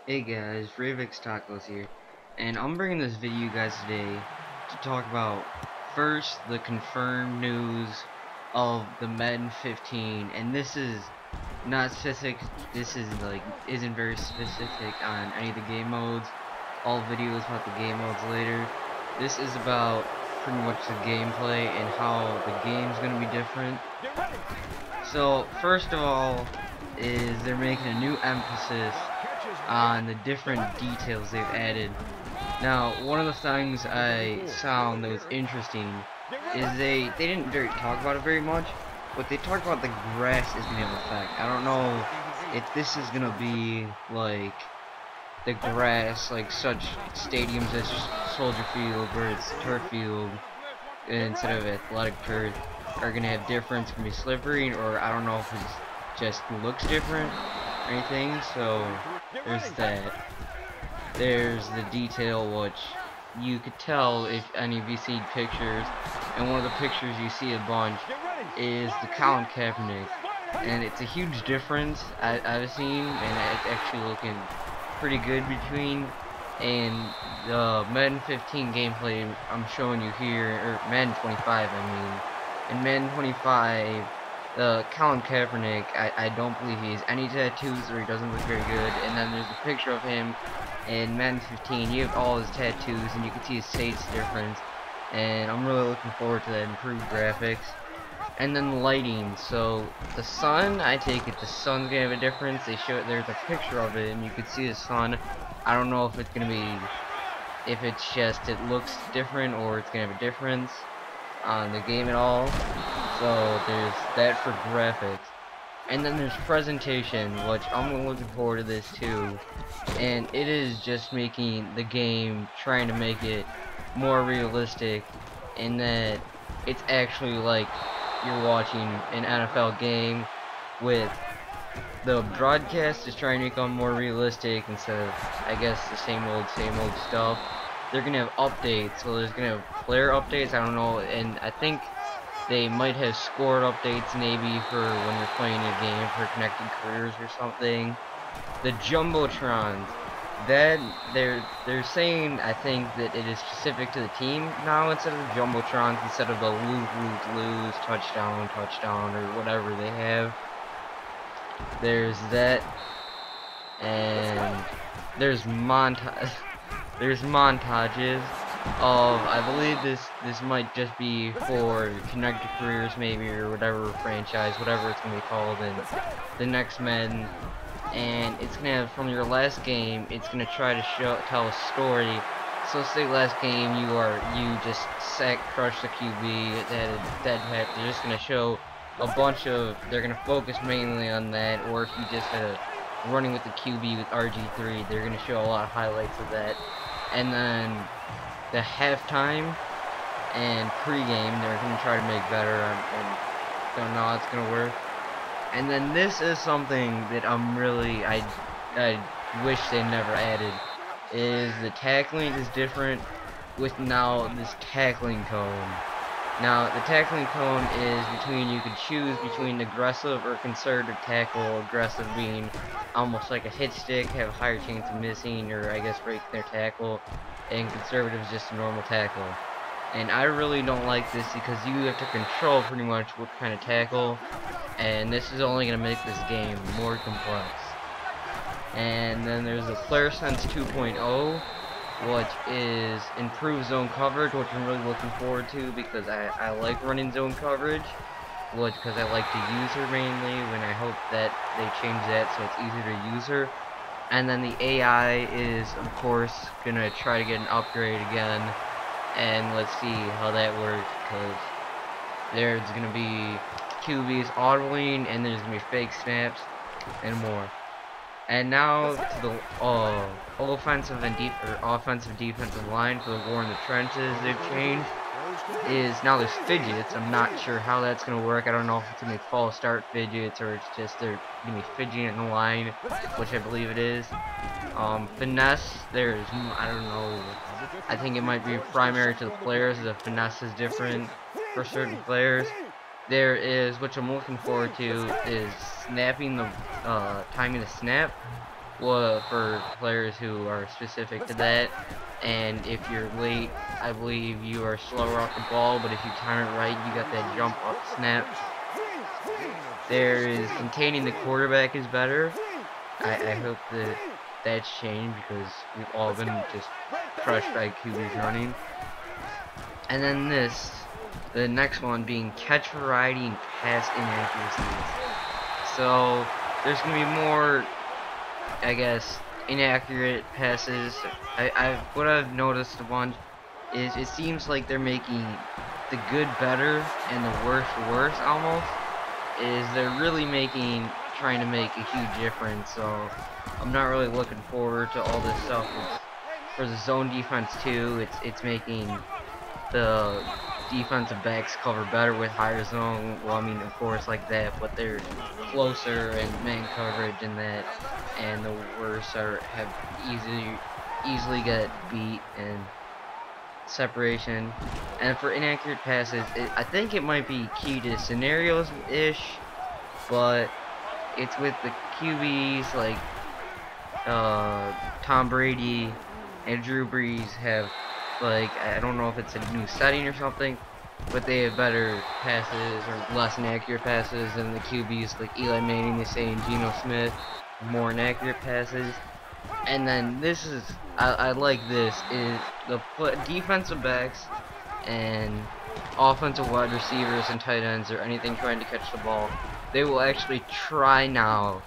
Hey guys, Ravix Tacos here, and I'm bringing this video you guys today to talk about first the confirmed news of the Madden 15, and this is not specific. This is isn't very specific on any of the game modes. All videos about the game modes later. This is about pretty much the gameplay and how the game's gonna be different. So first of all, is they're making a new emphasis on the different details they've added. Now, one of the things I found that was interesting is they didn't talk about it very much, but they talked about the grass is gonna have an effect. I don't know if this is gonna be like the grass, like such stadiums as Soldier Field, where it's turf field instead of athletic turf, are gonna have difference, gonna be slippery, or I don't know if it just looks different or anything. So there's that. There's the detail which you could tell if any of you see pictures, and one of the pictures you see a bunch is the Colin Kaepernick, and it's a huge difference I've seen, and it's actually looking pretty good between. And the Madden 15 gameplay I'm showing you here, or Madden 25 I mean, in Madden 25 Colin Kaepernick, I don't believe he has any tattoos, or he doesn't look very good. And then there's a picture of him in Madden 15. You have all his tattoos, and you can see his face difference. And I'm really looking forward to that improved graphics. And then the lighting. So the sun, I take it the sun's gonna have a difference. They show there's a picture of it, and you can see the sun. I don't know if it's gonna be, if it's just it looks different, or it's gonna have a difference on the game at all. So there's that for graphics, and then there's presentation, which I'm looking forward to this too. And it is just making the game, trying to make it more realistic, in that it's actually like you're watching an NFL game, with the broadcast is trying to become more realistic instead of, I guess, the same old stuff. They're gonna have updates, so there's gonna have player updates, I don't know, and I think they might have scored updates maybe for when you're playing a game for connected careers or something. The Jumbotrons, that they're saying, I think, that it is specific to the team now instead of the Jumbotrons, instead of the lose touchdown or whatever they have. There's that, and there's there's montages of, I believe this might just be for connected careers maybe, or whatever franchise, whatever it's gonna be called in the next Madden. And it's gonna have, from your last game, it's gonna try to tell a story. So say last game you just crushed the QB, they're just gonna show a bunch of, they're gonna focus mainly on that. Or if you just had a running with the QB with RG3, they're gonna show a lot of highlights of that. And then the halftime and pregame, they're gonna try to make better, and don't know how it's gonna work. And then this is something that I wish they never added, is the tackling is different with now this tackling cone. Now the tackling cone is between, you could choose between aggressive or conservative tackle. Aggressive being almost like a hit stick, have a higher chance of missing, or I guess breaking their tackle, and conservative is just a normal tackle. And I really don't like this because you have to control pretty much what kind of tackle, and this is only going to make this game more complex. And then there's the Player Sense 2.0, which is improved zone coverage, which I'm really looking forward to, because I like running zone coverage, because I like to use her mainly, when I hope that they change that so it's easier to use her. And then the AI is, of course, going to try to get an upgrade again, and let's see how that works, because there's going to be QBs audibling, and there's going to be fake snaps, and more. And now to the offensive and defensive line for the war in the trenches they've changed, is now there's fidgets. I'm not sure how that's going to work. I don't know if it's going to be false start fidgets, or it's just they're going to be fidgeting in the line, which I believe it is. Finesse, there's, I don't know, I think it might be primary to the players. The finesse is different for certain players. There is, which I'm looking forward to, is snapping the timing the snap, for players who are specific to that. And if you're late, I believe you are slower off the ball, but if you time it right, you got that jump up snap. There is containing the quarterback is better. I hope that that's changed because we've all been just crushed by QBs running. And then the next one being catch variety and pass inaccuracies. So there's gonna be more, I guess, inaccurate passes. What I've noticed a bunch is it seems like they're making the good better and the worse worse almost. Is they're really trying to make a huge difference. So I'm not really looking forward to all this stuff. For the zone defense too, it's making the defensive backs cover better with higher zone. Well, I mean, of course, like that, but they're closer and man coverage and that, and the worse have easily get beat and separation. And for inaccurate passes, I think it might be key to scenarios-ish, but it's with the QBs like Tom Brady and Drew Brees have, like, I don't know if it's a new setting or something, but they have better passes or less inaccurate passes than the QBs like Eli Manning, they say, and Geno Smith, more inaccurate passes. And then this is, I like this, is the defensive backs and offensive wide receivers and tight ends or anything trying to catch the ball, they will actually try now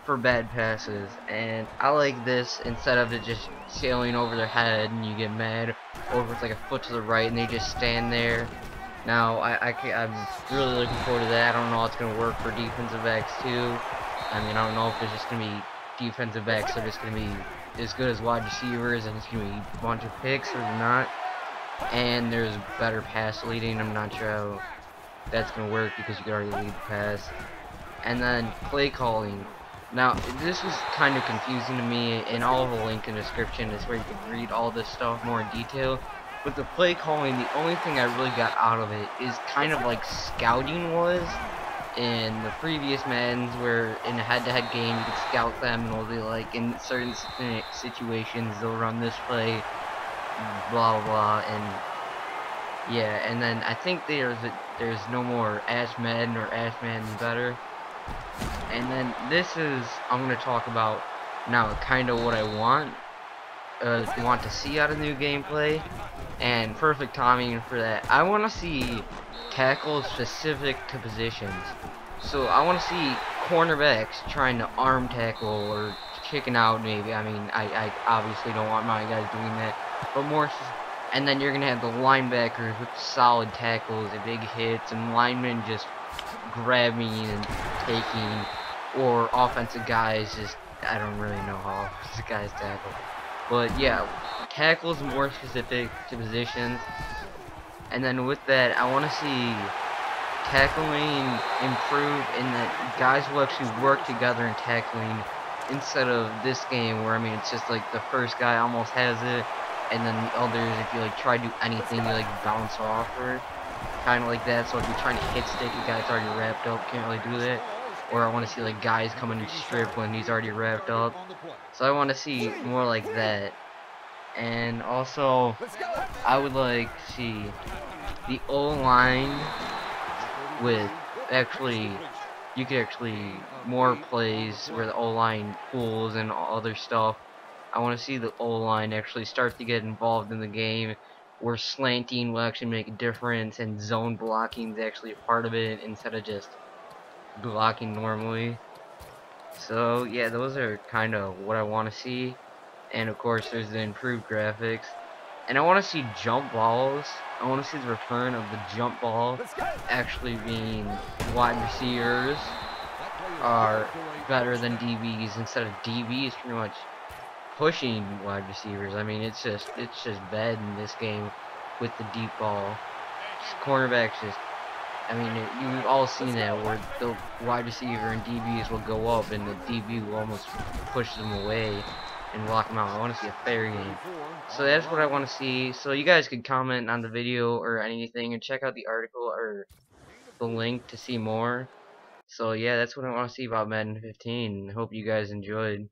for bad passes. And I like this instead of it just sailing over their head and you get mad, or if it's like a foot to the right and they just stand there. Now I'm really looking forward to that. I don't know how it's going to work for defensive backs too. I mean, I don't know if there's just going to be defensive backs that are just going to be as good as wide receivers and it's going to be a bunch of picks or not. And there's better pass leading. I'm not sure how that's going to work because you can already lead the pass. And then play calling. Now, this was kind of confusing to me, and I'll have a link in the description is where you can read all this stuff more in detail. But the play calling, the only thing I really got out of it is kind of like scouting was in the previous Maddens, where in a head-to-head game you could scout them and they'll be like, in certain situations they'll run this play, blah blah, and yeah. And then I think there's no more Ask Madden or Ask Madden Better. And then this is, I'm going to talk about now kind of what I want to see out of new gameplay, and perfect timing for that. I want to see tackles specific to positions. So I want to see cornerbacks trying to arm tackle or kicking out maybe. I mean, I obviously don't want my guys doing that, but more. And then you're going to have the linebackers with solid tackles and big hits, and linemen just grabbing and taking, or offensive guys just, I don't really know how offensive guys tackle, but yeah, tackles more specific to positions. And then with that, I want to see tackling improve in that guys will actually work together in tackling, instead of this game where, I mean, it's just like the first guy almost has it and then the others, if you like try to do anything, you like bounce off or kind of like that. So if you're trying to hit stick, a guy's already wrapped up, can't really do that. Or I want to see like guys coming to strip when he's already wrapped up. So I want to see more like that. And also, I would like to see the O-line with actually, you could actually more plays where the O-line pulls and other stuff. I want to see the O-line actually start to get involved in the game, where slanting will actually make a difference and zone blocking is actually a part of it instead of just blocking normally. So yeah, those are kind of what I want to see. And of course there's the improved graphics. And I want to see jump balls. I want to see the return of the jump ball actually being wide receivers are better than DBs, instead of DBs pretty much pushing wide receivers. I mean, it's just bad in this game with the deep ball. Just cornerbacks just, I mean, you've all seen that where the wide receiver and DBs will go up and the DB will almost push them away and lock them out. I want to see a fair game. So that's what I want to see. So you guys can comment on the video or anything and check out the article or the link to see more. So yeah, that's what I want to see about Madden 15. Hope you guys enjoyed.